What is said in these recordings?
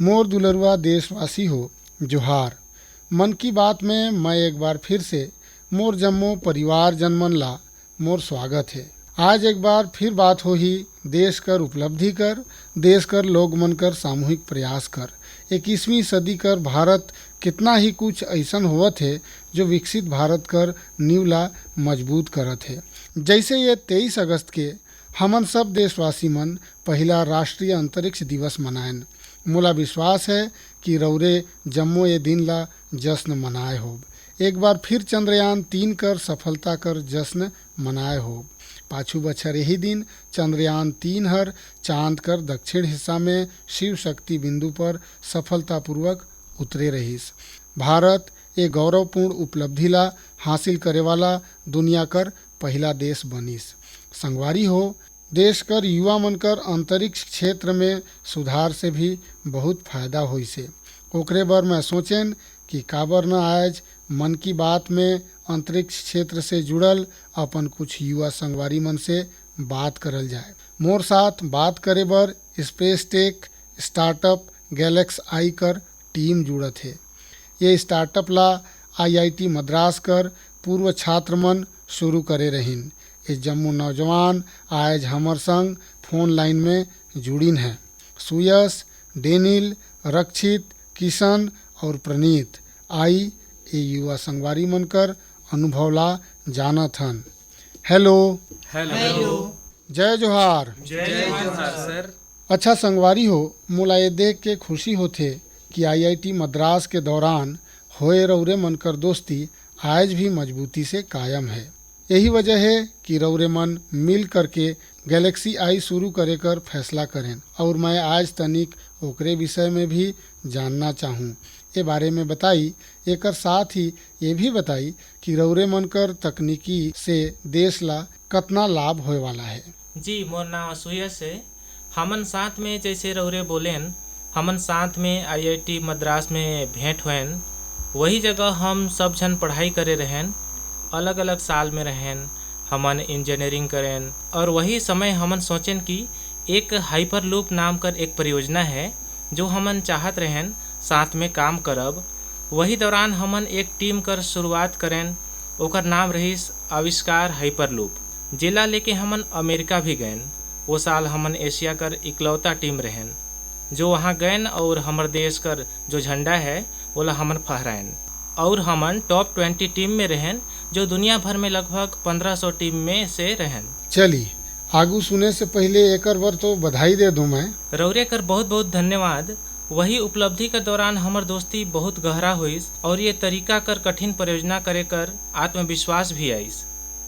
मोर दुलरुआ देशवासी हो, जोहार। मन की बात में मैं एक बार फिर से मोर जम्मो परिवार जनमन ला मोर स्वागत है। आज एक बार फिर बात हो ही देश कर उपलब्धि कर, देश कर लोग मन कर सामूहिक प्रयास कर। 21वीं सदी कर भारत कितना ही कुछ ऐसन होवत है जो विकसित भारत कर नींव ला मजबूत करत है। जैसे ये 23 अगस्त के हमन सब देशवासी मन पहला राष्ट्रीय अंतरिक्ष दिवस मनाएन। मोला विश्वास है कि रौरे जम्मो ये दिन ला जश्न मनाए होब। एक बार फिर चंद्रयान 3 कर सफलता कर जश्न मनाए होब। पाछू बछर यही दिन चंद्रयान 3 हर चांद कर दक्षिण हिस्सा में शिव शक्ति बिंदु पर सफलतापूर्वक उतरे रहीस। भारत ये गौरवपूर्ण उपलब्धि ला हासिल करे वाला दुनिया कर पहला देश बनिस। संगवारी हो, देश कर युवा मन कर अंतरिक्ष क्षेत्र में सुधार से भी बहुत फायदा होइसे। ओकरे बर मैं सोचेन कि काबर न आज मन की बात में अंतरिक्ष क्षेत्र से जुड़ल अपन कुछ युवा संगवारी मन से बात करल जाए। मोर साथ बात करे बर स्पेस टेक स्टार्टअप गैलेक्स आई कर टीम जुड़त है। ये स्टार्टअप ला IIT मद्रास कर पूर्व छात्र मन शुरू करे रहिन। ये जम्मू नौजवान आज हमर संग फोन लाइन में जुड़िन हैं। सुयश, डेनिल, रक्षित, किशन और प्रणीत आई ये युवा संगवारी मन कर अनुभव ला जानत हन। हेलो। हेलो। जय जोहार। जय जोहार सर। अच्छा संगवारी हो, मोला ये देख के खुशी होथे कि IIT मद्रास के दौरान होए रौरे मन कर दोस्ती आज भी मजबूती से कायम है। यही वजह है कि रौरे मन मिल करके गैलेक्सी आई शुरू करे कर फैसला करें और मैं आज तनिक ओकरे विषय में भी जानना चाहूँ। ये बारे में बताई, एकर साथ ही ये भी बताई कि रौरे मन कर तकनीकी से देश ला कितना लाभ होए वाला है। जी, मोर नाम सुयश है। हमन साथ में जैसे रौरे बोलेन, हमन साथ में IIT मद्रास में भेंट हुएन। वही जगह हम सब जन पढ़ाई करे रहें, अलग अलग साल में रहें। हमन इंजीनियरिंग करें और वही समय हमन सोचें कि एक हाइपरलूप नाम कर एक परियोजना है जो हमन चाहत रहें साथ में काम करब। वही दौरान हमन एक टीम कर शुरुआत करें, ओकर नाम रहीस आविष्कार हाइपरलूप। जिला लेके हमन अमेरिका भी गए। वो साल हमन एशिया कर इकलौता टीम रहें जो वहाँ गए और हमर देश कर जो झंडा है वो हमन फहराएन। और हमन टॉप 20 टीम में रहें जो दुनिया भर में लगभग 1500 टीम में से रहें। चली आगू सुने से पहले एकर बर तो बधाई दे दूं मैं। रौरे कर बहुत बहुत धन्यवाद। वही उपलब्धि के दौरान हमर दोस्ती बहुत गहरा हुईस और ये तरीका कर कठिन परियोजना करे कर आत्मविश्वास भी आईस।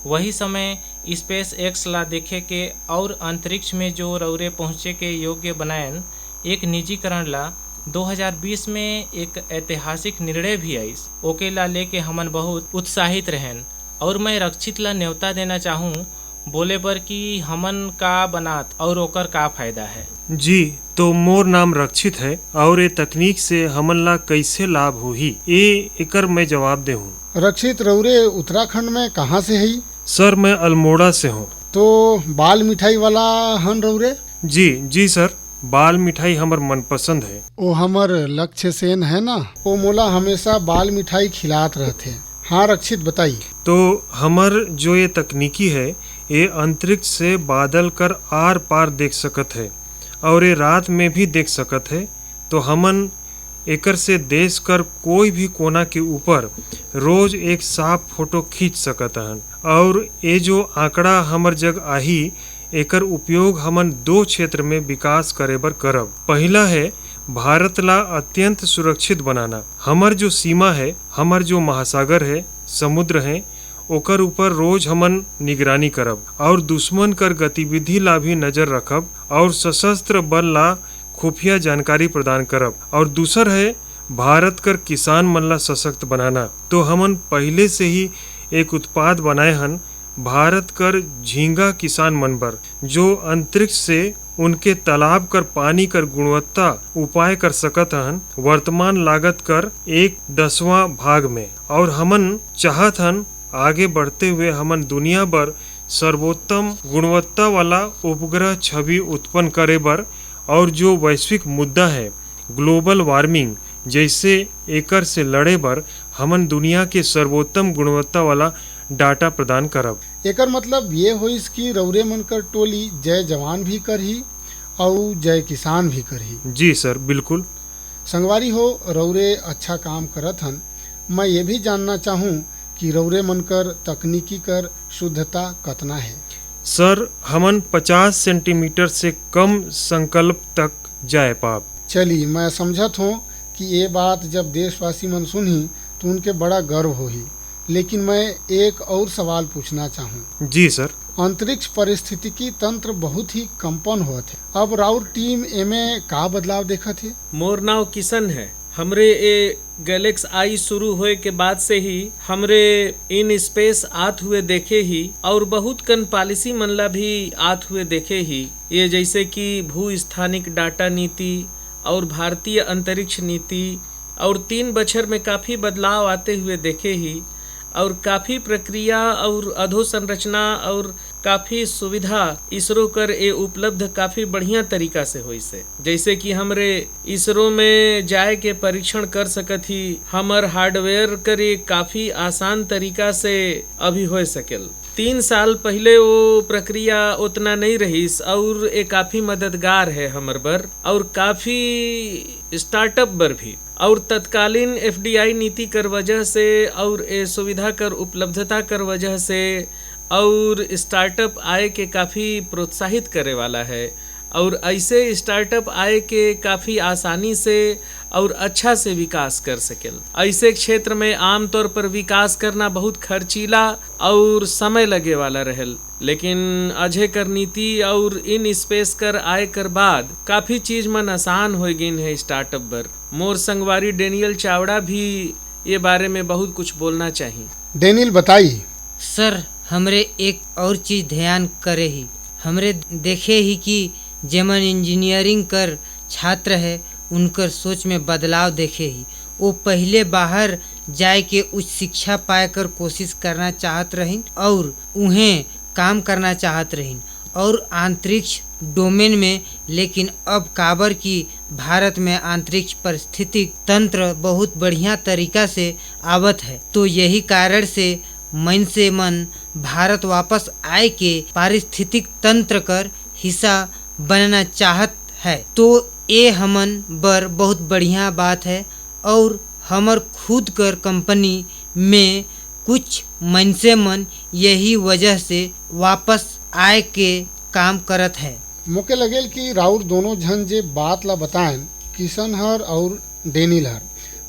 वही समय स्पेस एक्स ला देखे के और अंतरिक्ष में जो रौरे पहुँचे के योग्य बनाएन एक निजीकरण ला 2020 में एक ऐतिहासिक निर्णय भी आईस। ओके ला लेके हमन बहुत उत्साहित रहें और मैं रक्षित ला न्योता देना चाहूँ बोले बर कि हमन का बनात और ओकर का फायदा है। जी, तो मोर नाम रक्षित है और ये तकनीक से हमन ला कैसे लाभ होही ये एकर मैं जवाब दे हूँ। रक्षित, रौरे उत्तराखंड में कहाँ से है? सर, मैं अल्मोड़ा से हूँ। तो बाल मिठाई वाला हन रौरे? जी सर, बाल मिठाई हमर मनपसंद है। ओ हमर लक्ष्य सेन है ना, वो मोला हमेशा बाल मिठाई खिलात रहते। हाँ रक्षित, बताइए। तो हमर जो ये तकनीकी है ये अंतरिक्ष से बादल कर आर पार देख सकत है और ये रात में भी देख सकत है। तो हमन एकर से देश कर कोई भी कोना के ऊपर रोज एक साफ फोटो खींच सकत हन। और ये जो आंकड़ा हमर जग आही एकर उपयोग हमन 2 क्षेत्र में विकास करे बर करब। पहला है भारत ला अत्यंत सुरक्षित बनाना। हमर जो सीमा है, हमर जो महासागर है, समुद्र है, ओकर ऊपर रोज हमन निगरानी करब और दुश्मन कर गतिविधि ला भी नजर रखब और सशस्त्र बल ला खुफिया जानकारी प्रदान करब। और दूसर है भारत कर किसान मन ला सशक्त बनाना। तो हमन पहले से ही एक उत्पाद बनाए हन भारत कर झींगा किसान मन बर, जो अंतरिक्ष से उनके तालाब कर पानी कर गुणवत्ता उपाय कर सकत हन वर्तमान लागत कर 1/10वां भाग में। और हमन चाहत हन आगे बढ़ते हुए हमन दुनिया भर सर्वोत्तम गुणवत्ता वाला उपग्रह छवि उत्पन्न करे बर। और जो वैश्विक मुद्दा है ग्लोबल वार्मिंग जैसे एकर से लड़े बर हमन दुनिया के सर्वोत्तम गुणवत्ता वाला डाटा प्रदान करब। एकर मतलब ये होइस कि रौरे मन कर टोली जय जवान भी करही और जय किसान भी करही। जी सर, बिल्कुल। संगवारी हो, रौरे अच्छा काम करत हन। मैं ये भी जानना चाहूँ कि रौरे मन कर तकनीकी कर शुद्धता कतना है। सर, हमन 50 सेंटीमीटर से कम संकल्प तक जाए पाब। चली, मैं समझत हूँ कि ये बात जब देशवासी मन सुनही तो उनके बड़ा गर्व होही। लेकिन मैं एक और सवाल पूछना चाहूँ। जी सर। अंतरिक्ष पारिस्थितिकी तंत्र बहुत ही कंपन होत है। अब राउर टीम एमे का बदलाव देखत है? मोर नाव किशन है। हमरे ए गैलेक्स आई शुरू होए के बाद से ही हमरे इन स्पेस आत हुए देखे ही और बहुत कन पॉलिसी मनला भी आत हुए देखे ही। ये जैसे कि भू स्थानिक डाटा नीति और भारतीय अंतरिक्ष नीति और 3 बछर में काफ़ी बदलाव आते हुए देखे ही और काफ़ी प्रक्रिया और अधोसंरचना और काफ़ी सुविधा इसरो कर ए उपलब्ध काफ़ी बढ़िया तरीका से होई से। जैसे कि हमरे इसरो में जाए के परीक्षण कर सकत ही हमर हार्डवेयर करे काफ़ी आसान तरीका से अभी हो सकेल। 3 साल पहले वो प्रक्रिया उतना नहीं रहीस और ये काफ़ी मददगार है हमर बर और काफ़ी स्टार्टअप बर भी। और तत्कालीन एफडीआई नीति कर वजह से और ए सुविधा कर उपलब्धता कर वजह से और स्टार्टअप आय के काफ़ी प्रोत्साहित करे वाला है और ऐसे स्टार्टअप आय के काफ़ी आसानी से और अच्छा से विकास कर सकेल। ऐसे क्षेत्र में आमतौर पर विकास करना बहुत खर्चीला और समय लगे वाला रहेल, लेकिन अजय कर नीति और इन स्पेस कर आय कर बाद काफ़ी चीज मन आसान हो गई है स्टार्टअप बर। मोर संगवारी डेनियल चावड़ा भी ये बारे में बहुत कुछ बोलना चाहिए। डेनियल बताइए। सर, हमरे एक और चीज़ ध्यान करे ही हमरे देखे ही कि जेमन इंजीनियरिंग कर छात्र है उनकर सोच में बदलाव देखे ही। वो पहले बाहर जाए के उच्च शिक्षा पाए कर कोशिश करना चाहत रहिन और उन्हें काम करना चाहत रहिन और अंतरिक्ष डोमेन में, लेकिन अब काबर की भारत में अंतरिक्ष पारिस्थितिक तंत्र बहुत बढ़िया तरीका से आवत है, तो यही कारण से मन से मन भारत वापस आए के पारिस्थितिक तंत्र कर हिस्सा बनना चाहत है। तो ये हमन बर बहुत बढ़िया बात है और हमर खुद कर कंपनी में कुछ मन से मन यही वजह से वापस आए के काम करत है। मोके लगेल कि राउर दोनों झन जे बात ला बताएं, किशन हर और डेनियल हर,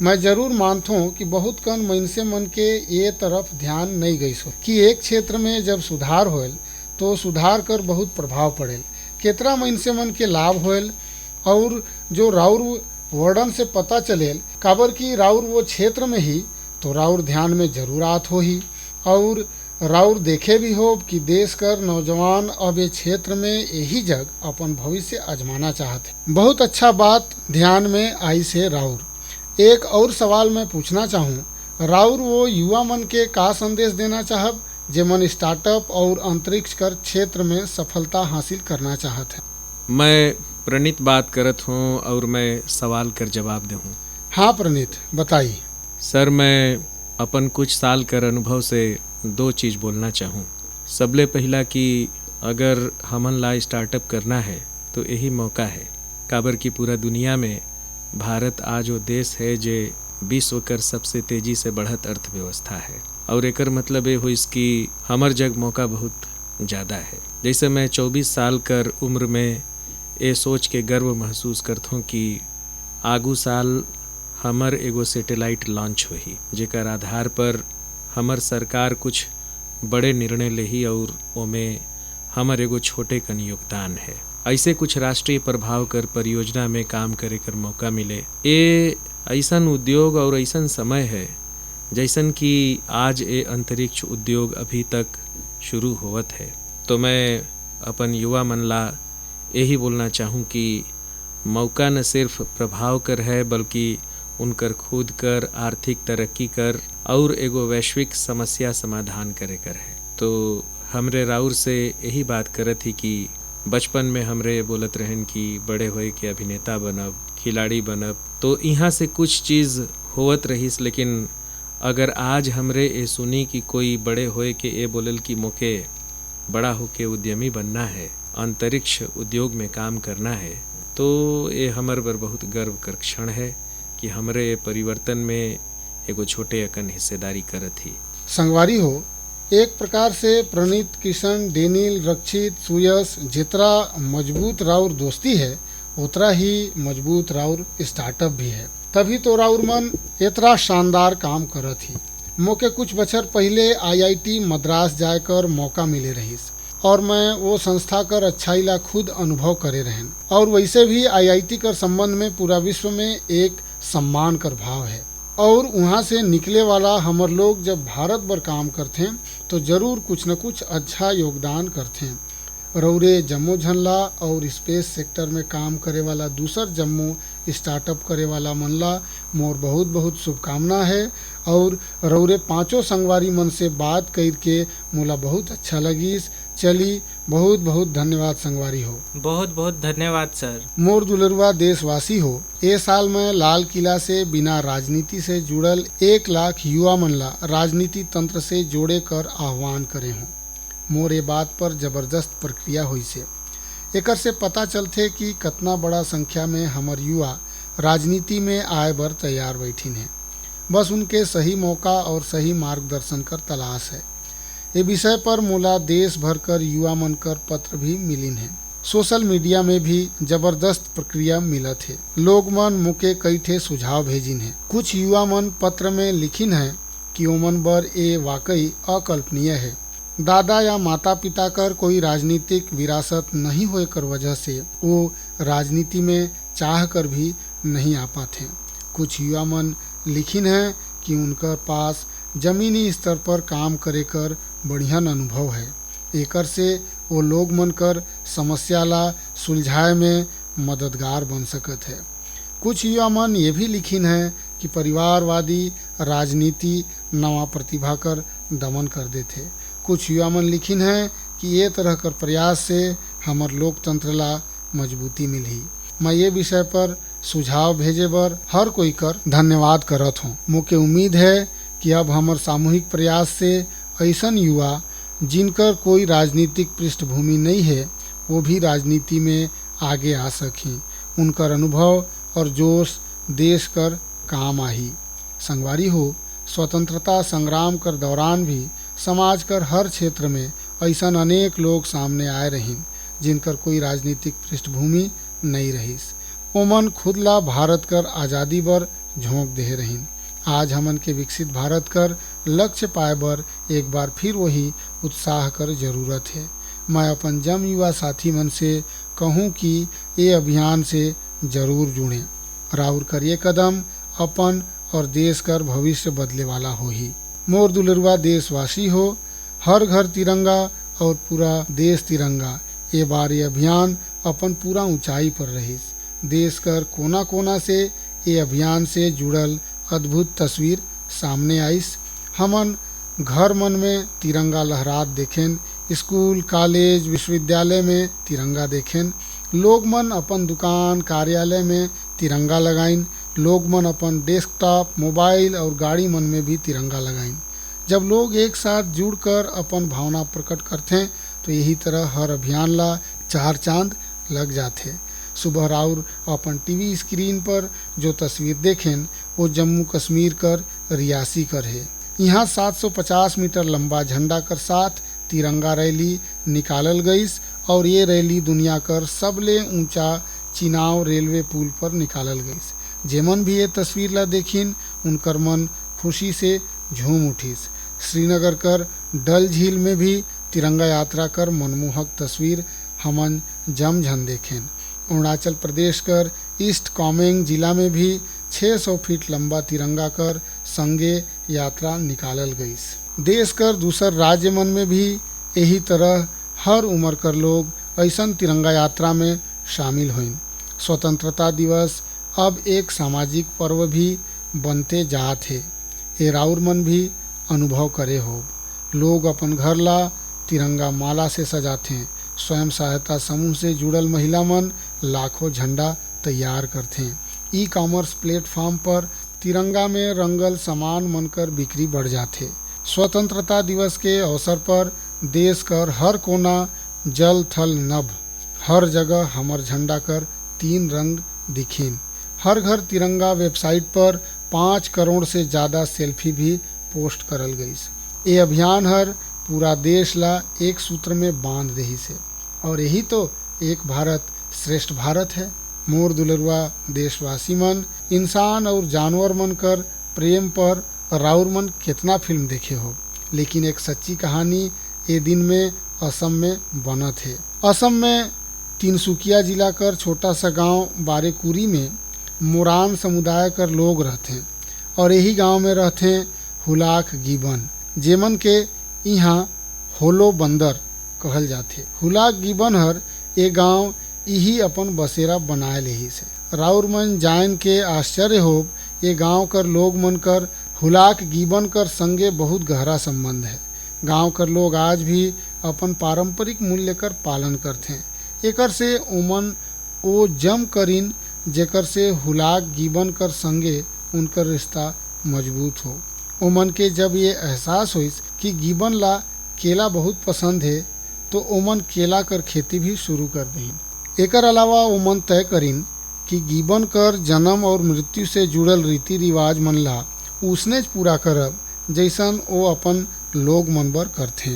मैं जरूर मानथो कि बहुत कन मनसे मन के ये तरफ ध्यान नहीं गई सो कि एक क्षेत्र में जब सुधार होल तो सुधार कर बहुत प्रभाव पड़ेल, केतरा मनसे मन के लाभ होल और जो राउर वर्णन से पता चलेल काबर की राउर वो क्षेत्र में ही तो राउर ध्यान में जरूर आत हो ही और राउर देखे भी हो कि देश कर नौजवान अब ये क्षेत्र में यही जग अपन भविष्य आजमाना चाहते। बहुत अच्छा बात ध्यान में आई से राउर। एक और सवाल मैं पूछना चाहूँ, राउर वो युवा मन के का संदेश देना चाहब जेमन स्टार्टअप और अंतरिक्ष कर क्षेत्र में सफलता हासिल करना चाहत है? मैं प्रणीत बात करत हूँ और मैं सवाल कर जवाब दूँ। हाँ प्रणीत, बताइए। सर, मैं अपन कुछ साल कर अनुभव से 2 चीज़ बोलना चाहूँ। सबले पहला कि अगर हमन ला स्टार्टअप करना है तो यही मौका है, काबर की पूरा दुनिया में भारत आज वो देश है जो विश्व कर सबसे तेजी से बढ़त अर्थव्यवस्था है और एकर मतलब ये हो इसकी हमर जग मौका बहुत ज़्यादा है। जैसे मैं 24 साल कर उम्र में ये सोच के गर्व महसूस करता हूँ कि आगू साल हमर एगो सैटेलाइट लॉन्च हुई जेकर आधार पर हमर सरकार कुछ बड़े निर्णय लेही और ओमें हमर एगो छोटे कन योगदान है। ऐसे कुछ राष्ट्रीय प्रभाव कर परियोजना में काम करे कर मौका मिले। ये ऐसन उद्योग और ऐसन समय है जैसन कि आज ये अंतरिक्ष उद्योग अभी तक शुरू होवत है। तो मैं अपन युवा मन ला यही बोलना चाहूँ कि मौका न सिर्फ प्रभाव कर है बल्कि उनकर खुद कर आर्थिक तरक्की कर और एगो वैश्विक समस्या समाधान करे कर है। तो हमरे राउर से यही बात करत ही कि बचपन में हमरे बोलत रहन कि बड़े होए के अभिनेता बनब खिलाड़ी बनब। तो यहाँ से कुछ चीज़ होवत रहीस, लेकिन अगर आज हमरे ए सुनी कि कोई बड़े होए के ए बोलल कि मोके बड़ा होके उद्यमी बनना है, अंतरिक्ष उद्योग में काम करना है, तो ये हमर बर बहुत गर्व कर क्षण है कि हमरे परिवर्तन में एगो छोटे अकन हिस्सेदारी करत ही। संगवारी हो, एक प्रकार से प्रणीत, किशन, डेनिल, रक्षित, सुयश जितना मजबूत राउर दोस्ती है उतना ही मजबूत राउर स्टार्टअप भी है। तभी तो राउर मन इतना शानदार काम करत ही। मोके कुछ बछर पहले IIT मद्रास जाकर मौका मिले रहीस और मैं वो संस्था कर अच्छाई ला खुद अनुभव करे रहन। और वैसे भी IIT कर संबंध में पूरा विश्व में एक सम्मान कर भाव है। और वहाँ से निकले वाला हमर लोग जब भारत भर काम करते हैं तो जरूर कुछ न कुछ अच्छा योगदान करते हैं। रौरे जम्मू झनला और स्पेस सेक्टर में काम करे वाला दूसर जम्मू स्टार्टअप करे वाला मनला मोर बहुत बहुत शुभकामना है। और रौरे पांचों संगवारी मन से बात करके मोला बहुत अच्छा लगिस। चली, बहुत बहुत धन्यवाद संगवारी हो। बहुत बहुत धन्यवाद सर। मोर दुलरुआ देशवासी हो, ए साल मैं लाल किला से बिना राजनीति से जुड़ल 1 लाख युवा मनला राजनीति तंत्र से जोड़े कर आह्वान करे हूँ। मोर ये बात पर जबरदस्त प्रक्रिया हुई से एकर से पता चलते कि कितना बड़ा संख्या में हमर युवा राजनीति में आए बर तैयार बैठिन है। बस उनके सही मौका और सही मार्गदर्शन कर तलाश है। ये विषय पर मोला देश भर कर युवा मन कर पत्र भी मिलिन है। सोशल मीडिया में भी जबरदस्त प्रक्रिया मिलत है। लोग मन मुके कई ठे सुझाव भेजिन है। कुछ युवा मन पत्र में लिखिन है कि ओमन बर ये वाकई अकल्पनीय है। दादा या माता पिता कर कोई राजनीतिक विरासत नहीं होए कर वजह से वो राजनीति में चाह कर भी नहीं आ पाते। कुछ युवा मन लिखिन है कि उनकर पास जमीनी स्तर पर काम करे कर बढ़िया अनुभव है। एकर से वो लोग मन कर समस्या ला सुलझाए में मददगार बन सकत है। कुछ युवा मन ये भी लिखिन है कि परिवारवादी राजनीति नवा प्रतिभा कर दमन कर देते। कुछ युवा मन लिखिन है कि ये तरह कर प्रयास से हमर लोकतंत्र ला मजबूती मिली। मैं ये विषय पर सुझाव भेजे बर हर कोई कर धन्यवाद करत हूँ। मुझे उम्मीद है कि अब हमर सामूहिक प्रयास से ऐसन युवा जिनकर कोई राजनीतिक पृष्ठभूमि नहीं है वो भी राजनीति में आगे आ सकें। उनकर अनुभव और जोश देश कर काम आही। संगवारी हो, स्वतंत्रता संग्राम कर दौरान भी समाज कर हर क्षेत्र में ऐसा अनेक लोग सामने आए रहीन जिनकर कोई राजनीतिक पृष्ठभूमि नहीं रहीस। ओमन खुद ला भारत कर आज़ादी बर झोंक दे रहीन। आज हमन के विकसित भारत कर लक्ष्य पाए बर एक बार फिर वही उत्साह कर जरूरत है। मैं अपन जम युवा साथी मन से कहूँ कि ये अभियान से जरूर जुड़ें। राउर कर ये कदम अपन और देश कर भविष्य बदले वाला हो ही। मोर दुलरुआ देशवासी हो, हर घर तिरंगा और पूरा देश तिरंगा। ये बार ये अभियान अपन पूरा ऊंचाई पर रहीस। देश कर कोना कोना से ये अभियान से जुड़ल अद्भुत तस्वीर सामने आईस। हमन घर मन में तिरंगा लहरात देखें, स्कूल कॉलेज विश्वविद्यालय में तिरंगा देखें। लोग मन अपन दुकान कार्यालय में तिरंगा लगाइन। लोग मन अपन डेस्कटॉप मोबाइल और गाड़ी मन में भी तिरंगा लगाइन। जब लोग एक साथ जुड़कर अपन भावना प्रकट करते तो यही तरह हर अभियान ला 4 चांद लग जाते। सुबह राउर अपन टीवी स्क्रीन पर जो तस्वीर देखें वो जम्मू कश्मीर कर रियासी कर है। यहाँ 750 मीटर लंबा झंडा कर साथ तिरंगा रैली निकालल गईस और ये रैली दुनिया कर सबले ऊंचा चिनाव रेलवे पुल पर निकालल गईस। जेमन भी ये तस्वीर ला देखिन उनकर मन खुशी से झूम उठिस। श्रीनगर कर डल झील में भी तिरंगा यात्रा कर मनमोहक तस्वीर हमन जम झन देखें। अरुणाचल प्रदेश कर ईस्ट कामेंग जिला में भी 600 फीट लंबा तिरंगा कर संगे यात्रा निकालल गईस। देश कर दूसर राज्य मन में भी यही तरह हर उम्र कर लोग ऐसन तिरंगा यात्रा में शामिल हुइन। स्वतंत्रता दिवस अब एक सामाजिक पर्व भी बनते जात है। ये राउर मन भी अनुभव करे हो। लोग अपन घर ला तिरंगा माला से सजाते हैं। स्वयं सहायता समूह से जुड़ल महिला मन लाखों झंडा तैयार करते हैं। ई कॉमर्स प्लेटफॉर्म पर तिरंगा में रंगल सामान मनकर बिक्री बढ़ जाथे। स्वतंत्रता दिवस के अवसर पर देश कर हर कोना जल थल नभ हर जगह हमर झंडा कर 3 रंग दिखीन। हर घर तिरंगा वेबसाइट पर 5 करोड़ से ज़्यादा सेल्फी भी पोस्ट करल गईस। ये अभियान हर पूरा देश ला एक सूत्र में बांध रही से और यही तो एक भारत श्रेष्ठ भारत है। मोर दुलरुआ देशवासी मन, इंसान और जानवर मन कर प्रेम पर राउर मन कितना फिल्म देखे हो, लेकिन एक सच्ची कहानी ये दिन में असम में बनत है। असम में तिनसुकिया जिला कर छोटा सा गांव बारेकुरी में मोरान समुदाय कर लोग रहते हैं और यही गांव में रहते हुलाक गिबन, जेमन के यहाँ होलो बंदर कहल जाते। हुलाक गिबन हर ये गांव यही अपन बसेरा बनाए लेही से। राउर मन जान के आश्चर्य हो, ये गांव कर लोग मन कर हुलाक गिबन कर संगे बहुत गहरा संबंध है। गांव कर लोग आज भी अपन पारंपरिक मूल्य कर पालन करते हैं। एकर से ओमन ओ जम करीन जेकर से हुलाक गिबन कर संगे उनकर रिश्ता मजबूत हो। ओमन के जब ये एहसास होइस कि गिबन ला केला बहुत पसंद है तो ओमन केला कर खेती भी शुरू कर दीन। एकर अलावा ओमन तय करीन कि गिबन कर जन्म और मृत्यु से जुड़ल रीति रिवाज मन ला उसने पूरा करब जैसन वो अपन लोग मन बर करथे।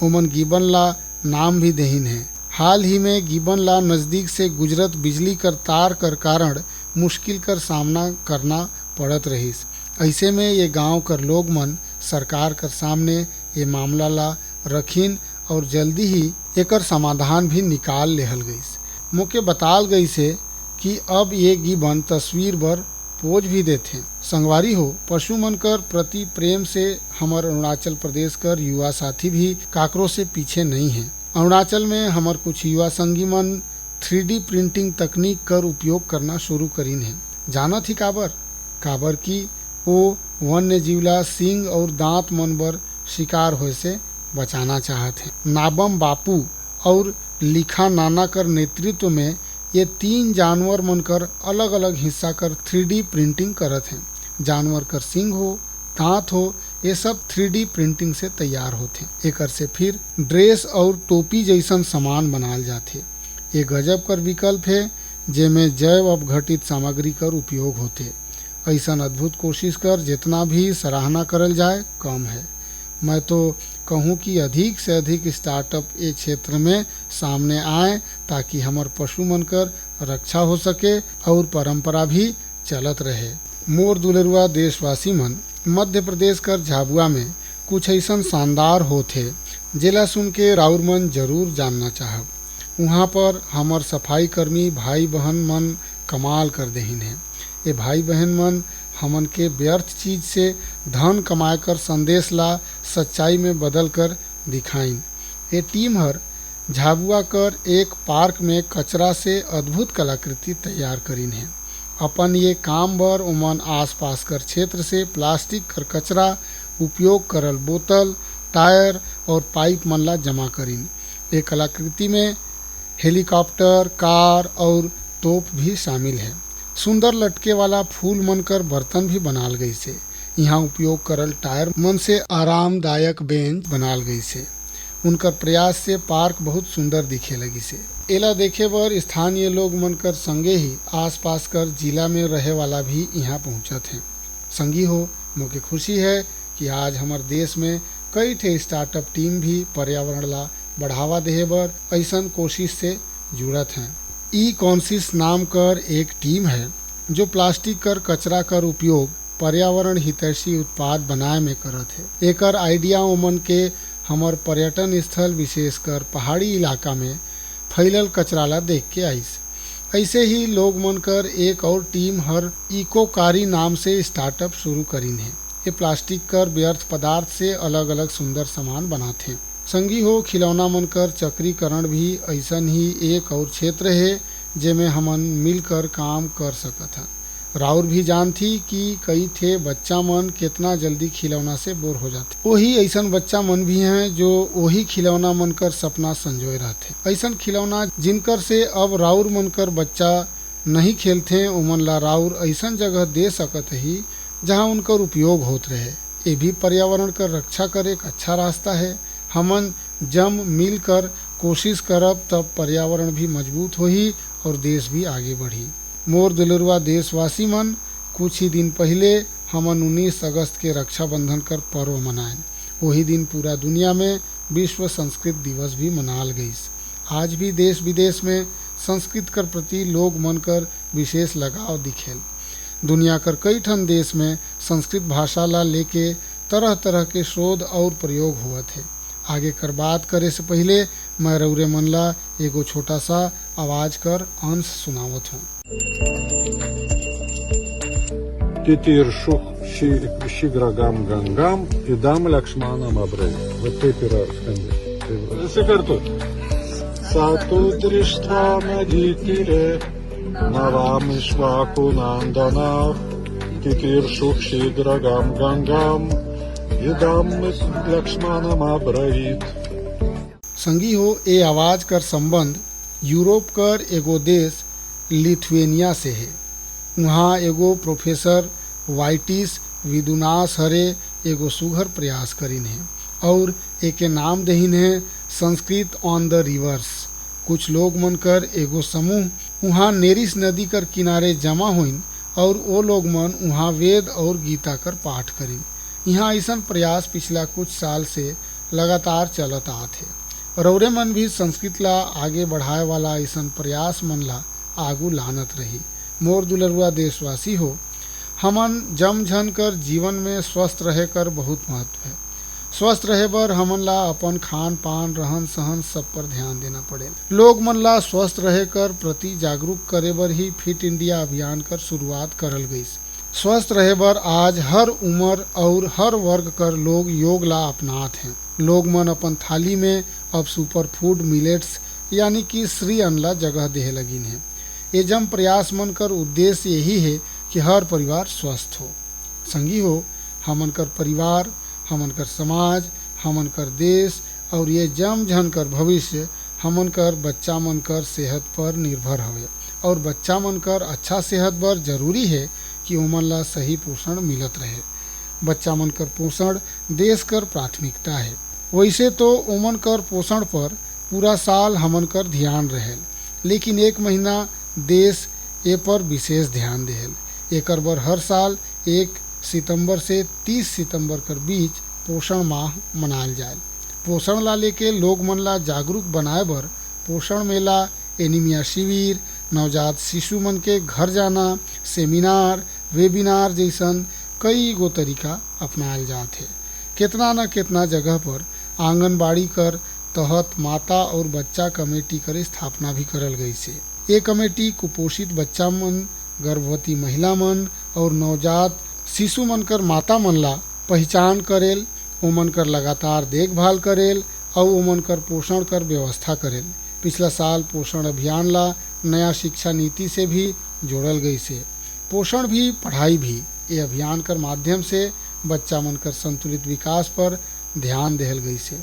ओमन गिबन ला नाम भी देहिन है। हाल ही में गिबन ला नज़दीक से गुजरत बिजली कर तार कर कारण मुश्किल कर सामना करना पड़त रहीस। ऐसे में ये गांव कर लोग मन सरकार कर सामने ये मामला ला रखीन और जल्दी ही एकर समाधान भी निकाल लेहल गईस। मोके बताल गई से कि अब ये गिबन तस्वीर बर पोज भी देथे। संगवारी हो, पशु मन कर प्रति प्रेम से हमार अरुणाचल प्रदेश कर युवा साथी भी काकरो से पीछे नहीं है। अरुणाचल में हमार कुछ युवा संगी मन 3D प्रिंटिंग तकनीक कर उपयोग करना शुरू करीन है। जानत ही काबर की वो वन्य जीवला सींग और दांत मन बर शिकार होए से बचाना चाहत हैं। नाबम बापू और लिखा नाना कर नेतृत्व में ये 3 जानवर मन कर अलग अलग हिस्सा कर 3D प्रिंटिंग करत हैं। जानवर कर सींग हो, दांत हो, ये सब 3D प्रिंटिंग से तैयार होते। एकर से फिर ड्रेस और टोपी जैसन सामान बनाल जाते। ये गजब कर विकल्प है जेमें जैव अपघटित सामग्री कर उपयोग होते। ऐसा अद्भुत कोशिश कर जितना भी सराहना करल जाए कम है। मैं तो कहूँ कि अधिक से अधिक स्टार्टअप ये क्षेत्र में सामने आए ताकि हमार पशु मन कर रक्षा हो सके और परंपरा भी चलत रहे। मोर दुलरुआ देशवासी मन, मध्य प्रदेश कर झाबुआ में कुछ ऐसा शानदार होते जेला सुन के राउर मन जरूर जानना चाहब। वहाँ पर हमार सफाई कर्मी भाई बहन मन कमाल कर देहिन है। ये भाई बहन मन हमन के व्यर्थ चीज से धन कमाए कर संदेश ला सच्चाई में बदल कर दिखाइन। ये टीम हर झाबुआ कर एक पार्क में कचरा से अद्भुत कलाकृति तैयार करीन है। अपन ये काम बर उमन आसपास कर क्षेत्र से प्लास्टिक कर कचरा, उपयोग करल बोतल, टायर और पाइप मन ला जमा करीन। ये कलाकृति में हेलीकॉप्टर, कार और तोप भी शामिल है। सुंदर लटके वाला फूल मन कर बर्तन भी बनाल गई से। यहाँ उपयोग करल टायर मन से आरामदायक बेंच बनाल गई से। उनकर प्रयास से पार्क बहुत सुंदर दिखे लगी से। एला देखे बर स्थानीय लोग मन कर संगे ही आसपास कर जिला में रहे वाला भी यहाँ पहुँचत हैं। संगी हो, मोके खुशी है कि आज हमारे देश में कई ठे स्टार्टअप टीम भी पर्यावरण ला बढ़ावा देहे बर ऐसन कोशिश से जुड़त हैं। ई कॉन्सिस नाम कर एक टीम है जो प्लास्टिक कर कचरा कर उपयोग पर्यावरण हितैषी उत्पाद बनाए में करत है। एकर आइडिया ओमन के हमार पर्यटन स्थल विशेषकर पहाड़ी इलाका में फैलल कचरा ला देख के आइस। ऐसे ही लोग मन कर एक और टीम हर इकोकारी नाम से स्टार्टअप शुरू करीन है। ये प्लास्टिक कर व्यर्थ पदार्थ से अलग अलग सुंदर सामान बनाते हैं। संगी हो, खिलौना मन कर चक्रीकरण भी ऐसन ही एक और क्षेत्र है जेमें हमन मिलकर काम कर सकत हैं। राउर भी जानती कि कई थे बच्चा मन कितना जल्दी खिलौना से बोर हो जाते। वही ऐसन बच्चा मन भी हैं जो वही खिलौना मन कर सपना संजोए रहते। ऐसन खिलौना जिनकर से अब राउर मन कर बच्चा नहीं खेलथे ओमन ला राउर ऐसन जगह दे सकत ही जहाँ उनकर उपयोग होत रहे। ये भी पर्यावरण कर रक्षा करे एक अच्छा रास्ता है। हमन जम मिल कर कोशिश करब तब पर्यावरण भी मजबूत होही और देश भी आगे बढ़ी। मोर दुलरुआ देशवासी मन, कुछ ही दिन पहले हमन 19 अगस्त के रक्षाबंधन कर पर्व मनाएं। वही दिन पूरा दुनिया में विश्व संस्कृत दिवस भी मनाल गईस। आज भी देश विदेश में संस्कृत कर प्रति लोग मन कर विशेष लगाव दिखेल। दुनिया कर कई ठन देश में संस्कृत भाषा ला लेके तरह तरह के शोध और प्रयोग हुआ थे। आगे कर बात करे से पहले मैं रौरे मन ला एगो छोटा सा आवाज कर अंश सुनावत हूँ। Titiršuh šigrakam gangam idam lakšmanam abrai. Va taip yra skambės. Visi kartu. Satu drištva nadytire navam išvakunandana titiršuh šigrakam gangam idam lakšmanam abrai। संगी हो, ये आवाज कर संबंध यूरोप कर एगो देश लिथुएनिया से है। वहाँ एगो प्रोफेसर वाइटिस विदुनास हरे एगो सुघर प्रयास करीन है और एके नाम दहीन है संस्कृत ऑन द रिवर्स। कुछ लोग मन कर एगो समूह वहाँ नेरिस नदी कर किनारे जमा होइन और वो लोग मन वहाँ वेद और गीता कर पाठ करीन। यहाँ ऐसा प्रयास पिछला कुछ साल से लगातार चलत आत है। रौरे मन भी संस्कृत ला आगे बढ़ाए वाला ऐसा प्रयास मन ला आगू लानत रही। मोर दुलरुआ देशवासी हो, हमन जम झन कर जीवन में स्वस्थ रहे कर बहुत महत्व है। स्वस्थ रहे बर हमन ला अपन खान पान रहन सहन सब पर ध्यान देना पड़े। लोग मन ला स्वस्थ रहे कर प्रति जागरूक करे बर ही फिट इंडिया अभियान कर शुरुआत करल गई। स्वस्थ रहे बर आज हर उम्र और हर वर्ग कर लोग योग ला अपनात हैं। लोग मन अपन थाली में अब सुपर फूड मिलेट्स यानी कि श्री अन्न ला जगह देहे लगिन है। ये जम प्रयास मन कर उद्देश्य यही है कि हर परिवार स्वस्थ हो। संगी हो, हमन कर परिवार, हमन कर समाज, हमन कर देश और ये जम झन कर भविष्य हमन कर बच्चा मन कर सेहत पर निर्भर हवे और बच्चा मन कर अच्छा सेहत बर जरूरी है कि ओमन ला सही पोषण मिलत रहे। बच्चा मन कर पोषण देश कर प्राथमिकता है। वैसे तो ओमन कर पोषण पर पूरा साल हमन कर ध्यान रहेल, लेकिन एक महीना देश ए पर विशेष ध्यान देहल। एकर बर हर साल 1 सितंबर से 30 सितंबर कर बीच पोषण माह मनायल जाए। पोषण ला लेके लोग मन ला जागरूक बनाए बर पोषण मेला, एनीमिया शिविर, नवजात शिशु मन के घर जाना, सेमिनार, वेबिनार जैसन कई गो तरीका अपनायल जात है। कितना न कितना जगह पर आंगनबाड़ी कर तहत माता और बच्चा कमेटी कर स्थापना भी करल गई से। ये कमेटी कुपोषित बच्चा मन, गर्भवती महिला मन और नवजात शिशु मन कर माता मन ला पहचान करेल, ओमन कर लगातार देखभाल करेल और ओमन कर पोषण कर व्यवस्था करेल। पिछला साल पोषण अभियान ला नया शिक्षा नीति से भी जोड़ल गई से। पोषण भी पढ़ाई भी ये अभियान कर माध्यम से बच्चा मन कर संतुलित विकास पर ध्यान देहल गई से।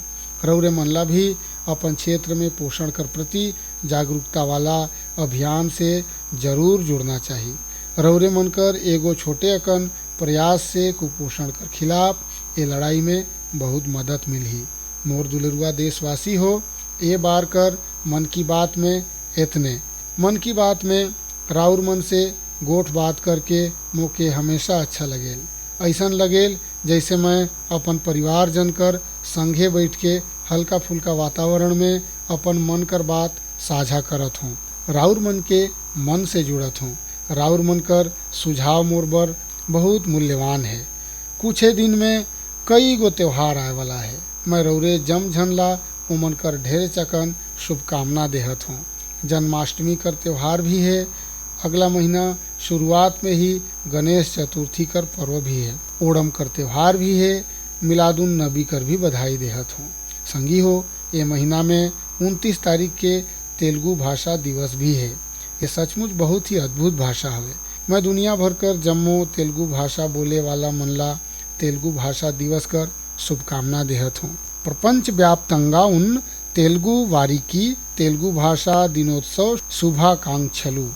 रौरे मन ला भी अपन क्षेत्र में पोषण कर प्रति जागरूकता वाला अभियान से जरूर जुड़ना चाहिए। रौरे मन कर एगो छोटे अकन प्रयास से कुपोषण कर खिलाफ ये लड़ाई में बहुत मदद मिली। मोर दुलरुआ देशवासी हो, ये बार कर मन की बात में इतने। मन की बात में राउर मन से गोठ बात करके मोके हमेशा अच्छा लगेल। ऐसन लगेल जैसे मैं अपन परिवार जन कर संगे बैठ के हल्का फुल्का वातावरण में अपन मन कर बात साझा करत हूँ। राउर मन के मन से जुड़त हूँ। राउर मन कर सुझाव मोर बर बहुत मूल्यवान है। कुछ दिन में कई गो त्योहार आए वाला है। मैं रौरे जम झन ला उमन कर ढेर चकन शुभकामना देहत हूँ। जन्माष्टमी कर त्योहार भी है। अगला महीना शुरुआत में ही गणेश चतुर्थी कर पर्व भी है। ओणम कर त्योहार भी है। मिलादुन नबी कर भी बधाई देहत हूँ। संगी हो, ये महीना में 29 तारीख के तेलुगु भाषा दिवस भी है। ये सचमुच बहुत ही अद्भुत भाषा है। मैं दुनिया भर कर जम्मो तेलुगु भाषा बोले वाला मन ला तेलुगु भाषा दिवस कर शुभकामना देहत हूँ। प्रपंच व्याप्तंगा उन तेलुगु वारिकी तेलुगु भाषा दिनोत्सव शुभाकांक्षलु।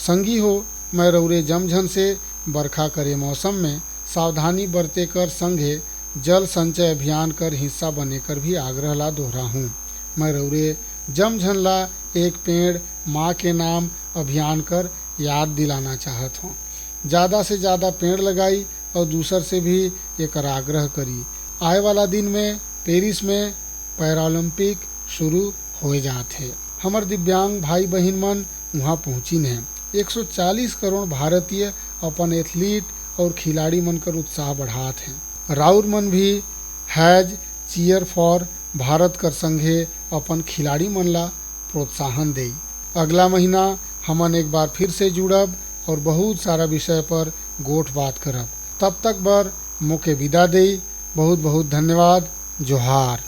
संगी हो, मैं रौरे जमझन से बरखा करे मौसम में सावधानी बरते कर संघे जल संचय अभियान कर हिस्सा बने कर भी आग्रह ला दोहरा हूँ। मैं रौरे जमझन ला एक पेड़ माँ के नाम अभियान कर याद दिलाना चाहत हूँ। ज़्यादा से ज़्यादा पेड़ लगाई और दूसर से भी एक आग्रह करी। आए वाला दिन में पेरिस में पैरालंपिक शुरू हो जाते। हमर दिव्यांग भाई बहन मन वहाँ पहुँचिन हैं। 140 करोड़ भारतीय अपन एथलीट और खिलाड़ी मन कर उत्साह बढ़ात हैं। राउर मन भी हैज चीयर फॉर भारत कर संघे अपन खिलाड़ी मन ला प्रोत्साहन देई। अगला महीना हमन एक बार फिर से जुड़ब और बहुत सारा विषय पर गोठ बात करब। तब तक बर मोके विदा देई। बहुत बहुत धन्यवाद। जोहार।